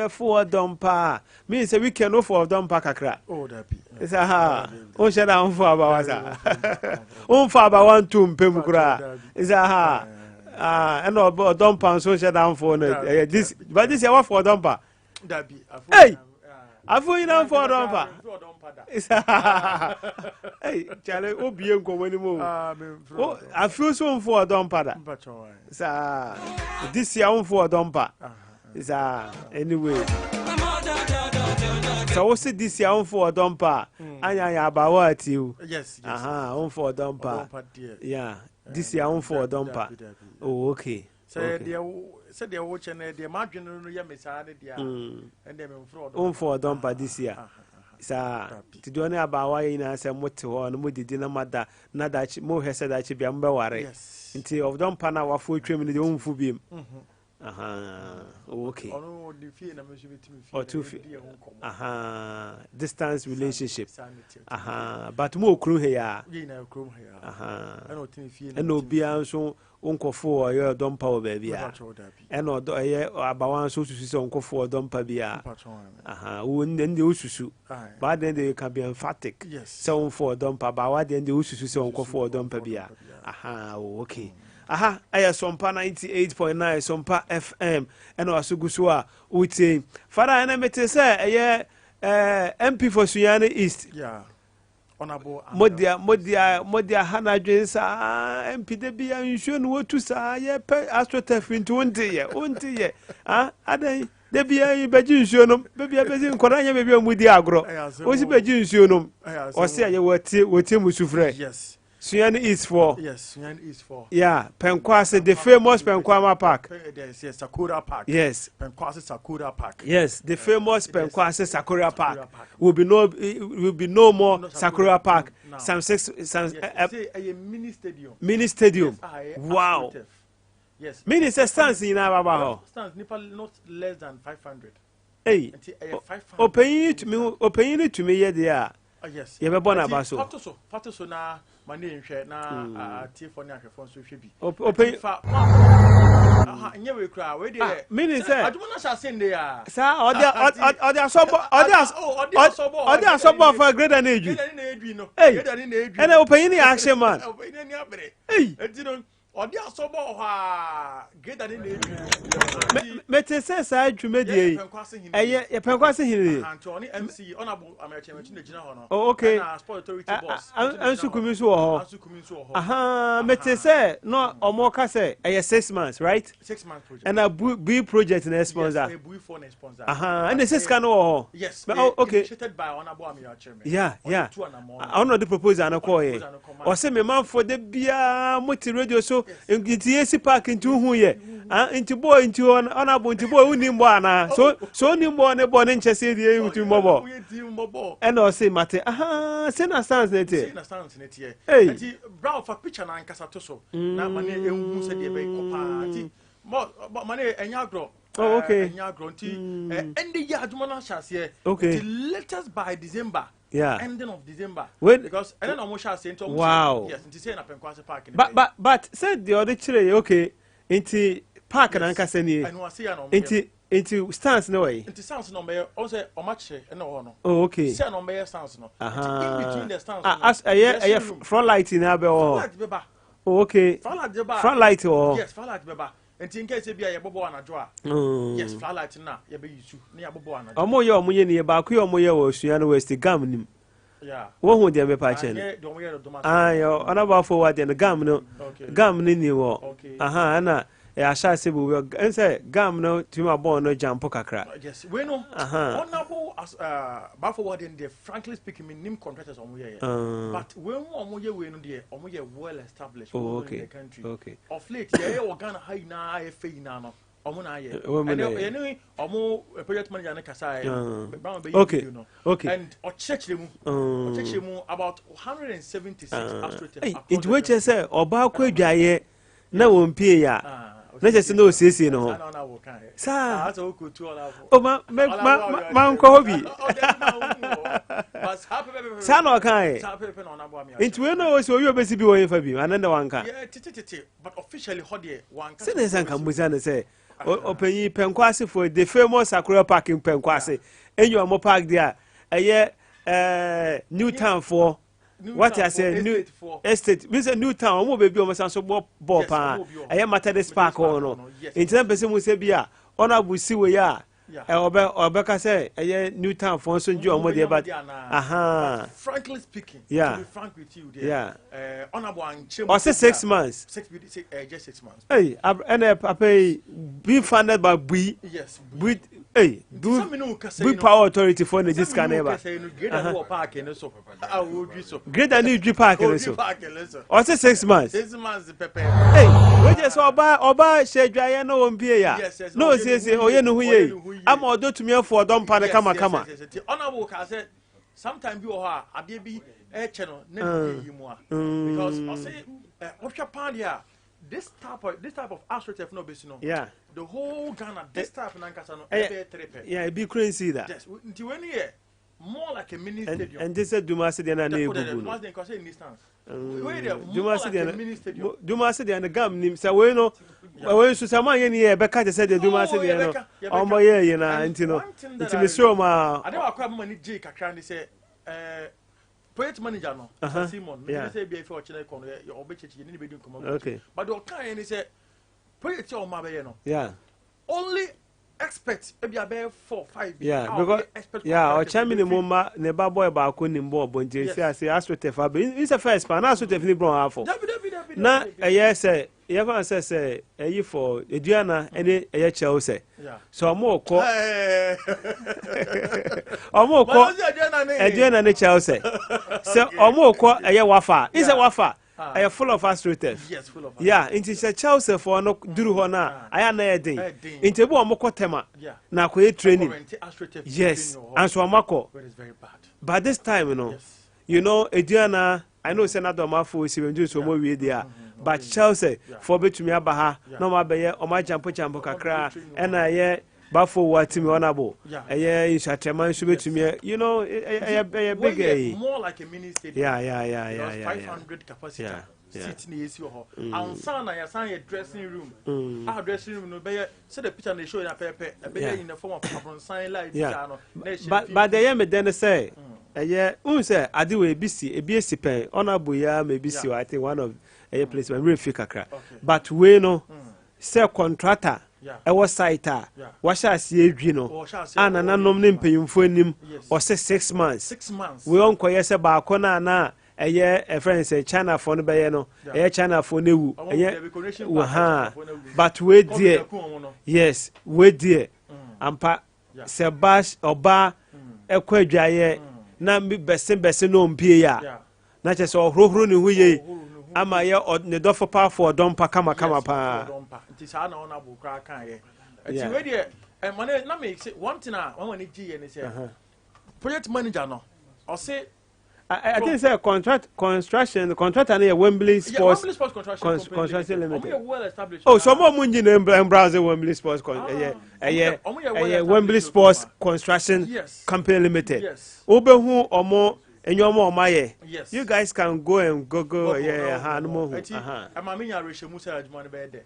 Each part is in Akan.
for dumper means a weekend no for dumper kakra. Oh, that be. It's a ha. Oh, shut down for about on for about 1 2 pemukura. It's a ha. And no dumper so shut down for this, but this is for dumper. That be. Hey, I feel you now for dumper. Hey, Charlie, oh, be a go anymore. I feel so for a dumper. This year for a dumper. Is anyway. So what's it this year on for a dumper? Anya about what you? Yes, on for a dumper. Yeah, this year on for a dumper. Oh, okay. Said they're watching the margin on the Yamisade, and then on for a dumper this year. Sir, to do any about why in us and what to on Moody dinner mother, not that more has said that she be umbrella. Yes, until of dumper now, a full trim in the own fubium. Okay. Or 2 feet. Distance relationship. But more crew here. And no be so uncle for your dumper baby. And no about one so to see uncle for dumper beer. Then the ususu. But then they can be emphatic. Yes. So for dumper, but what then the ususu uncle for dumper beer. Okay. Aha, aya Sompa 98.9 Sompa FM and Wasugusua Uti. Father and Mete say MP for Sunyani East. Yeah. Honorable Modia Hannah James MP Debia Inshun what to say AstroTurf in 20 year. Ada Debia Bajin Shunum, baby a Bazin Koranya baby with the agro. Was it Bajin Shunum? Or say you what Tim Musufre? Yes. Sunyani is for. Yes, Sunyani is for. Yeah, Penkwase, the famous Penkwama Park. Yes, Sakura Park. Yes. Penkwase Sakura Park. Yes, the famous Penkwase Sakura Park. Will be no more Sakura Park. Some mini stadium. Mini stadium. Wow. Yes. Mini stands in our stands not less than 500. Hey. Open it to me yet there. Yes. You have born about so. Fatoso na mani nhwe na T4 na hwefo so hwe bi. Open fa. Nya we kra we dey. Meaning say. Aduma na sha send dey ya. Sir, odi asobo for greater than age. Greater than age no. Greater than age. And open ni action man. Open ni abere. Hey. Etino odi asobo ha greater than age. Mete say side dwumedie. Ye penkwase hiri. Antoni MC honorable American na gina ho no. Oh, okay. Na sport authority boss. Ansukumi so ho. Aha, mete say no omoka say 6 months, right? 6 months project. And a B project na sponsor. Yes, a B for na sponsor. Aha, and the 6 can ho. Yes. Okay. Initiated by honorable American. Yeah. I know the proposal na call here. O say me man for the bia multi radio so into AC park into hu here. Into boy into honorable into boy unimbo ana. So nimbo ne bo ne nchese die utu mobo. And I say mate, say na stands net here. Say na stands net here. Hey. Brown for picture na nkasa to so. Na mane ehun se de be kopa. Ati mane enyagro. Oh, okay. Enyagro nti end the year aduma na shase. Okay. The latest by December. Yeah. Ending of December. When, because and then almost shase into wow. Yes, nti say na Penkwase Park. But said the other chile okay. Into park na nkasa ni. I know I see no. Into stands no way. Into stands no me o say o match e no no. Oh, okay. Say no me stands no. In between the stands. As a front light in abe o. Oh, okay. Front light o. Yes, front light beba. Enti nke se bia ye bobo anajo a. Yes, front light na ye be use na ye bobo anajo. Omo ye ne ba ku omo ye wo Sunyani West gam nim. Yeah. Wo hu de me pa che no. Yo, onaba forward the gam no. Gam ni wo. Aha na I shall say we will say gam no to my born no jump kakra. Yes, we know. Honorable as forward in the frankly speaking, nim contractors on we but when we know the well established in the country. Okay. Of late, yeah, organa high na FA na no. Anyway, project manager na kasa. Okay. And or church them about 176 astroturf. It which say oba kwadwaye na wonpie ya. Na just no sisi no. Sa. Oh man ko hobi. Sa no kan. It we know so you obesi bi wo yefa bi ananda wanka. Yeah, but officially hode one. Say na san kan musa na say open yi Penkwase for the famous Akura Park in Penkwase. And you are more park there. Newtown for what I say, new estate. Mr. Newtown, mo baby almost so ball pa. I am Methodist Park or no. In terms of person will say, "Bia, honorable see we are." Obeka say, Newtown for so you more there, but frankly speaking, yeah, to be frank with you, there, honorable and or say 6 months, just 6 months. Hey, and I pay being funded by yes, with. Hey, do power authority for the this can never. Great and new park or say 6 months. 6 months, Pepe. Hey, we just oba share dry no one pay ya. No, say, oh, you know who ye. I'm ordered to me for don't panic, come. Honorable said, sometimes you are a baby channel, never more. Because I say, what's your pandia? This type of astroturf no business. Yeah. The whole Ghana, this type of Nankasano, yeah, it be crazy that. Yes, until when here, more like a mini stadium. And this is Dumasidian and Dumasidian and the gum named Saweno. When Susama here, Becca said the Dumasidian. Oh, my, you know, and you know, it's in the show. I don't have money, Jake. I can't say, project manager no Simon me say be for chine kon your obechechi ni be dun come okay but the kind ni say project o ma be no yeah only expect e be 4-5 yeah because yeah o chamini mumma ne ba boy ba ko ni mbo bonje say astroturf abe it's a first pan astroturf ni bron afọ na say you can say for eduana any Chelsea so mo ko eduana ne Chelsea so mo ko wafa is a wafa full of astroturf yes full of yeah into Chelsea for no duru ho na aya na edin into bo mo ko tema na ko training yes and so amako but this time you know eduana I know Senator Mafo is even doing so more with there. But Chelsea, for between Abaha, no more by or my jump kakra, and I Bafo what to me honorable. A year in Shatraman should be to me, you know, a big more like a mini stadium. Yeah. 500 capacity. Sitting is your and son, I assign a dressing room. Our dressing room no better. So the picture they show in a paper, in the form of sign like but the young then say. Say I do a BC pen honorable ya maybe see I think one of a place when we feel kakra but we no say contractor I was siter what shall see no and an unknown paying for him or say 6 months 6 months we on koye say ba kona na a friend say China for no be no China for new but we dear yes we dear ampa say bash oba ekwadwaye na bese no mpie ya na chese ohrohro ne hu ye ama ye ne dofo pa for dompa kama pa nti sa na ona bu kra kan ye ati we de mane na me say one thing a one gi ye ne say project manager no o say I think say construction contractor na Wembley Sports Construction Limited. Well established. Oh, so mo munji na Brazil Wembley Sports Wembley Sports Construction Company Limited. Yes. Obehu omo enyomo omaye. You guys can go and go ha no mo. Amaminya rehemu say adwuma ne be de.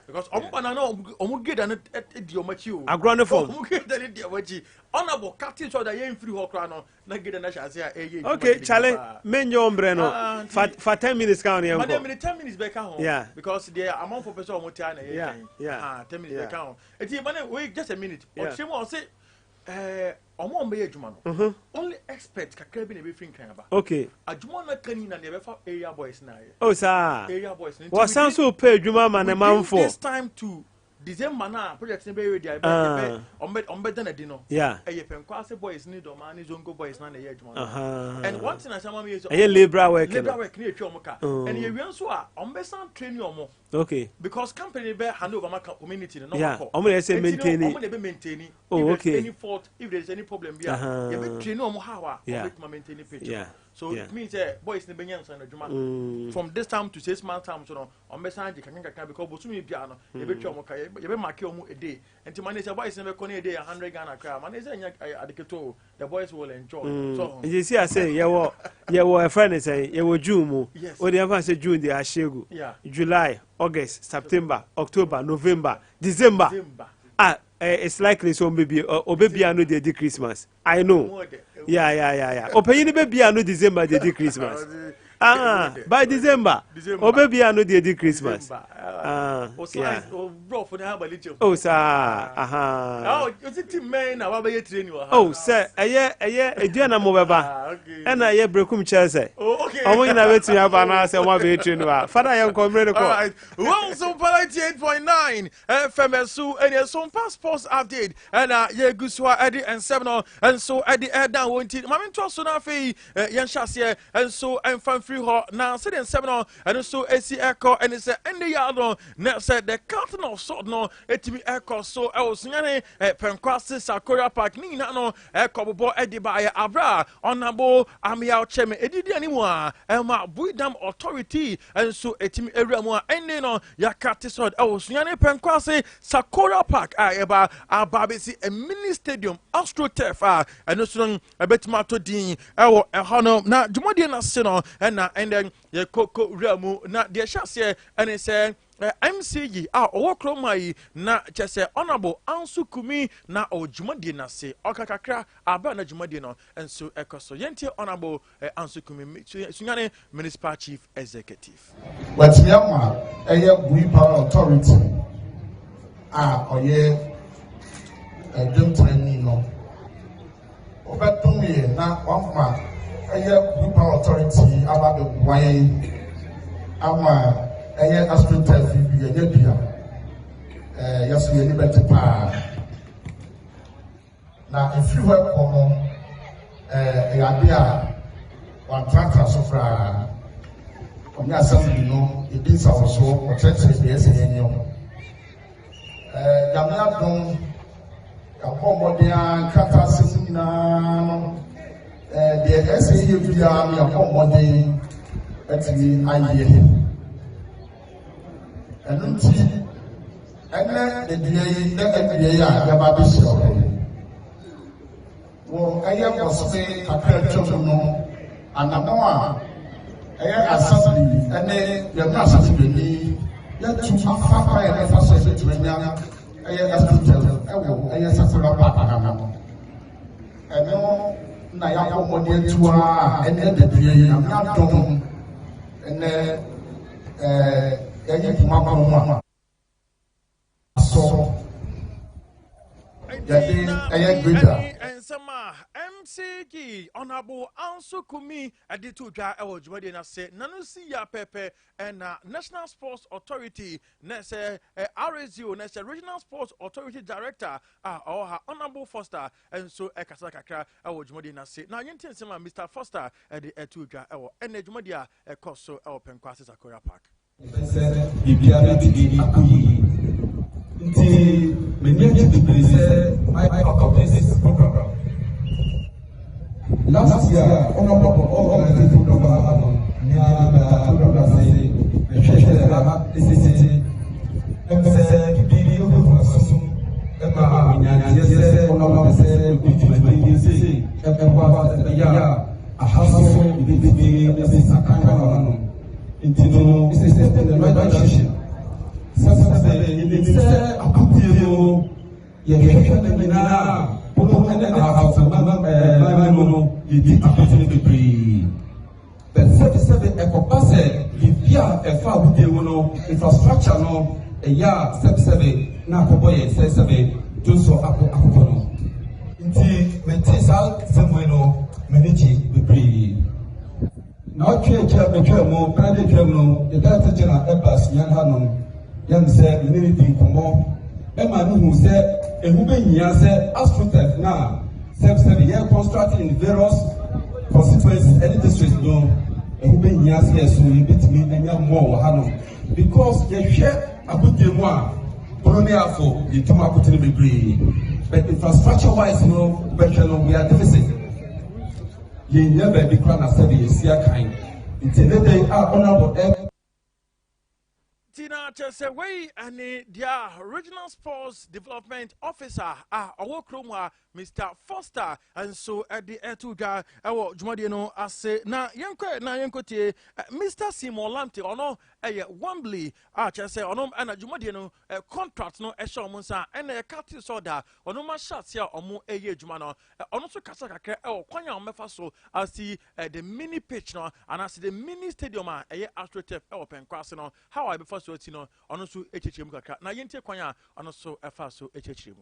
Because omo get na di omachi o. Agronoform. Omo get na di omachi. Honorable captain so that you free hokra no na get na shase a okay challenge menyo ombre no for 10 minutes count here. Madam 10 minutes back home. Yeah. Because the amount for person omo tia na yeah. 10 minutes back home. Eti man wait just a minute. Oshemo say omo ombe adwuma no only expert kakra bi na be free kan aba okay adwuma na kani na be fa area boys na ye oh sir area boys what sounds so pay adwuma man na man for this time to December na project be ready I be ombe dana di no e Penkwase boys ni do man ni Zongo boys na ye adwuma and one thing I say mama is e labor work ni etwa omoka and ye wian so a ombe san train omo okay because company be hand over my community no call omo dey say maintaining omo dey be maintaining if there's any fault if there's any problem be ye be train omo how a omo maintain picture So it means boys in the Benyan and Juma from this time to 6 months time so on message can because Bosumi piano, you be chomoka, you be makio a day, and to manage a boys never con a day 100 Ghana crowd. Man is a the boys will enjoy. So you see, I say, you were a friend, say, you were June, or the advance June, the Ashegu, July, August, September, October, November, December. It's likely so maybe or baby I know they did Christmas. I know. Yeah. Or pay baby I know December they did Christmas. By December. Oh baby I know they did Christmas. Oh sir. Oh, is it man now about training? Oh sir, a dear number baba. And I hear Brokum Chelsea. Oh okay. I want to wait to have an answer one way training. Father I am coming. All right. Well, so 98.9 FM Su and your some passports update and yeah Guswa Eddie and 7 and so Eddie down wanted. Mammy trust on our fee yan shasia and so I'm from free hot now sitting 7 and so AC Echo and it's in the yard on now said the captain of sort no it me Echo so I was Sunyani Penquasi Sakura Park Nina no Echo boy Eddie by Abra on Nabo Amiao Cheme Eddie anyone Emma Buidam authority and so it me area more and then Yakati sod Sunyani Penquasi Sakura Park eba ababesi a mini stadium AstroTurf and no a bit mato din ewo ehano na jumadi na sino and then ye koko ramu na de hyase and say MCG owokromai na chese honorable Ansu Kumi na ojumadi na se okakakra aba na jumadi no enso ekoso yenti honorable Ansu Kumi Sunyani municipal chief executive but yama eye power authority oye don't training no obetumie na wama eye power authority about the why ama eye AstroTurf bi ye bia yaso ye ni beti pa na if you work on ya bia one tracker so fra onya assembly no e bin sa so o church be ese yenyo Yamia don Yakomodia Kata Sina the SAU Yakomodi at me idea. And then the day Yababi. Well, I was saying a children and Namoa assembly and then you're not assembly. Let you Papa and Fashion to Rena, I Sakura Papa. And no Nayako Modia and then the day I'm not done. And then Mama. So and some MCG honorable Ansu Kumi Adituja Ewojumadi na say Nanusi ya Pepe and National Sports Authority Nese RSU Nese Regional Sports Authority Director or her honorable Foster and so Ekasakakra Ewojumadi na say na yenti sema Mr. Foster the Etuja Ewo and Ejumadia Ekoso Ewo Penkwasi Sakura Park. Last year, honorable organization program infrastructure no ya 77 na koboye 77 joso akono nti metisa semwe no manage bebre na otwe mo private no the data general ebas yan hanom yan se mini bi komo e ma no hu se ehu be nyia se AstroTurf na 77 year constructed in various constituencies any districts no ehu be nyia se so yebetimi anya mo hanom because the share about the one colonial for the tomato degree, but infrastructure wise, we are deficit. ye never be crowned as a sia kind. It's a day honorable. Tina Cheseway and the Regional Sports Development Officer, Owokromwa, Mr. Foster, and so at the Etuga, Jumadiano, I say, na Yanko, Mr. Simon Lamte, or no, Wembley, Chese, or no, and a Jumadiano, contract no, Eshomunsa, and a Cathy Soda, or no, my shots here, or more a year Jumano, or also Casaka, or Quanya Mefaso, I see the mini pitch now, and I see the mini stadium, a AstroTurf open crossing on how I before. So you know, also HHM Kaka. Na yente kwanya also so HHM.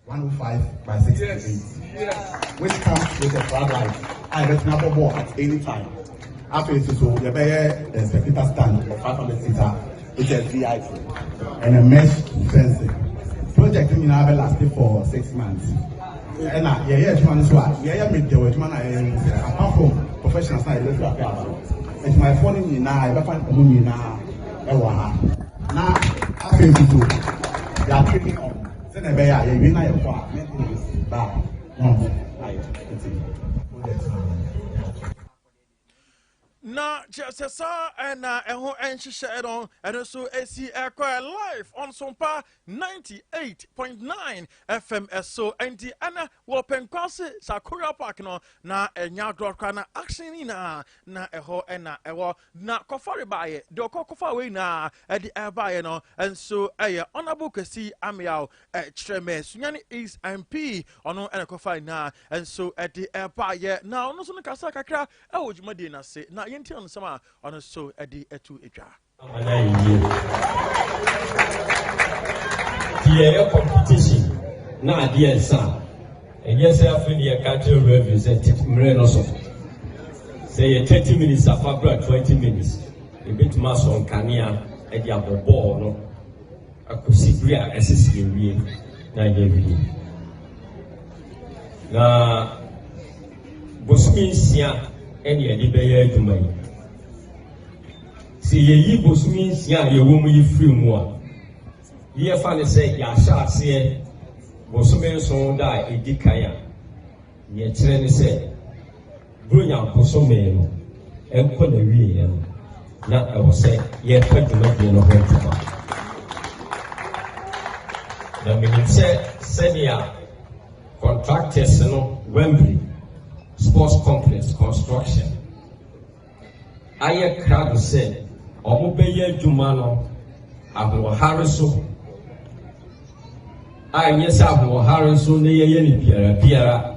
105/68. Yes. Which comes with a flag light. I bet number ball at any time. After it's so you bear the spectator stand for 500 seater, which is VIP. And a mesh fencing. Project in Abel lasted for 6 months. And apart from professional side, it's my phone in now, I find community now. Now, after you do, they are taking on. Send a bear, you win your car, maintenance, back. Na just and she shared on and also AC Aircraft live on Sompa 98.9 FM so and the Anna Wopen Cross Sakura Park no na enya drokana action na eho na ewo na kofari baye do kofa we na the air baye no and so honorable Kasi Amiao Treme Sunyani is MP ono and kofa na and so at the air baye now no so no kasa kakra e wojumade na se na yenti on sama on so edi etu edwa the competition na dear son and yes I feel the cattle representative Mrenoso say 30 minutes after 20 minutes a bit mass on Kania and the other ball no akusibria SSC na yevi na bosminsia any edibeye dumai see ye bosminsia ye womu yi free mo ye fa ne say ya sha ase bosmen so da edikaya ye kire ne say bronya kosome no enko na wie ye na e wo say ye paduma de no hwentuma na me say senior contractors no Wembley Sports Complex construction. I crowd said, Omobeye Jumano, Abu Harriso. I yes, Abu Harriso, Yeni Piera,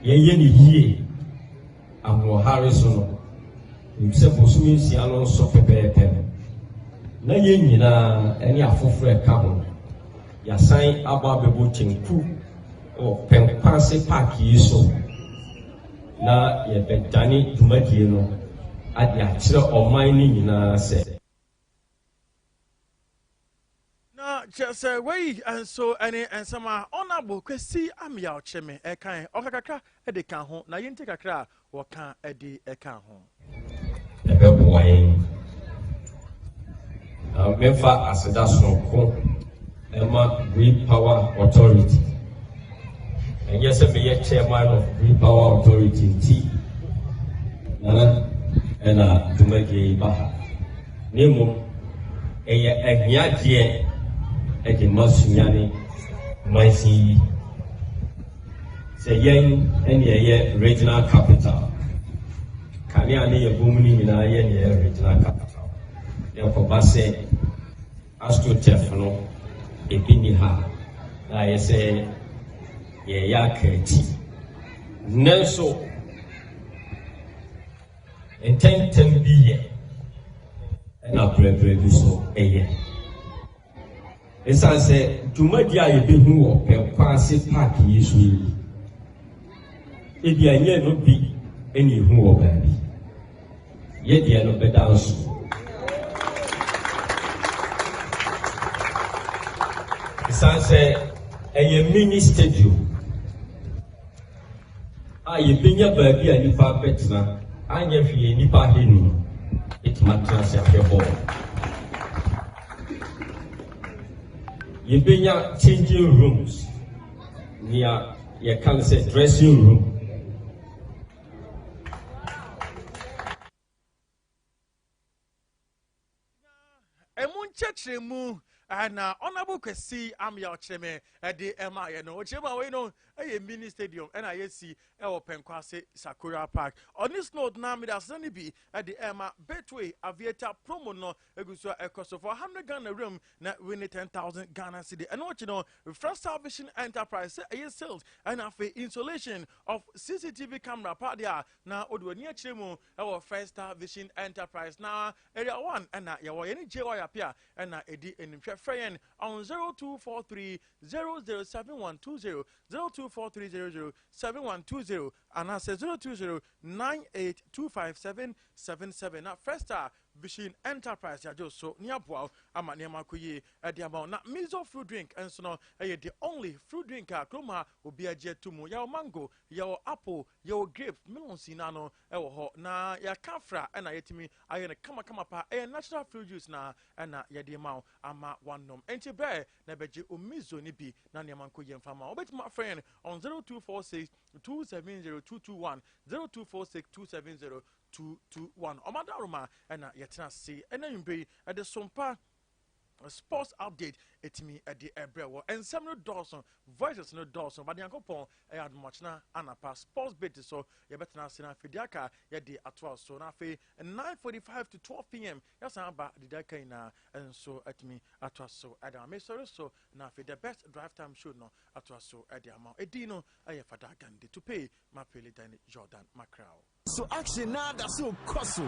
Yeni Ye, Abu Harriso. Himself was mean Siano Sope. Na Yenina, any Afofre Cabo. Yasai Ababu Chinku, or Penquanse Park Yiso. Na ye bedani dumadi no ade akire omani nyina se na just way and so any and some honorable Kwesi Amiao Cheme ekan okakaka ede kan ho na yente kakra wo kan ede ekan ho ebe boy mefa aseda sonko ema Green Power Authority. And yes, I'm a chairman of Green Power Authority T. Nana and to make a baha. Nemo a Yadia at the Sunyani, my see. Say, yen and regional capital. Kanyani a booming in a yen regional capital. Therefore, Basse AstroTurf, a piniha. I say. Ye ya kreti nanso intentem biye na prebre bi so eye esa se dumadi a ye behu wo pe kwase park yesu yi e dia nye no bi eni hu wo ba bi ye dia no bedanso esa se eye mini stadium ye benya baabi a nipa betna anya hwie nipa henu itmatra se afebo ye benya changing rooms near ye can say dressing room Chemu and honorable Kwesi Amya Cheme at the MI no Chema we know a mini stadium and I see our Penkwase Sakura Park. On this note, now me that's only be at the Emma Betway Aviator promo no Egusua a cost of 100 Ghana room na win 10,000 Ghana cedi. And what you know, First Salvation Enterprise a sales and a installation of CCTV camera part there now Odwo near Chemu our First Vision Enterprise now area 1 and na yawo any JY appear and na edi enimhwe friend on 0243 007120 0243 007120 and I say 020 98.9Fm na First Vision Enterprise ya just so near boa ama nema koye at the amount na miso fruit drink and so no the only fruit drink kroma obi aje tumu ya mango ya apple ya grape melon sinano ewo ho na ya kafra na yetimi ayene kama pa natural fruit juice na ya de ma ama wanom enti be na beje omizo ni bi na nema koye mfama obetima friend on 0246 270221 0246 270 221 Omadaruma and yetna see and then be at the Sompa sports update etimi at the Ebrewo and some Dawson voices no Dawson but yankopon I had much na anapa sports bet so you better na sina fidiaka ya de atwa so na fe 9:45 to 12 p.m. yes aba the daka ina and so etimi atwa so ada me sorry so na fe the best drive time show no atwa so at the amount edino aye Fadal Ghandi to pay my pele Jordan Macrao. So action now that's so costly.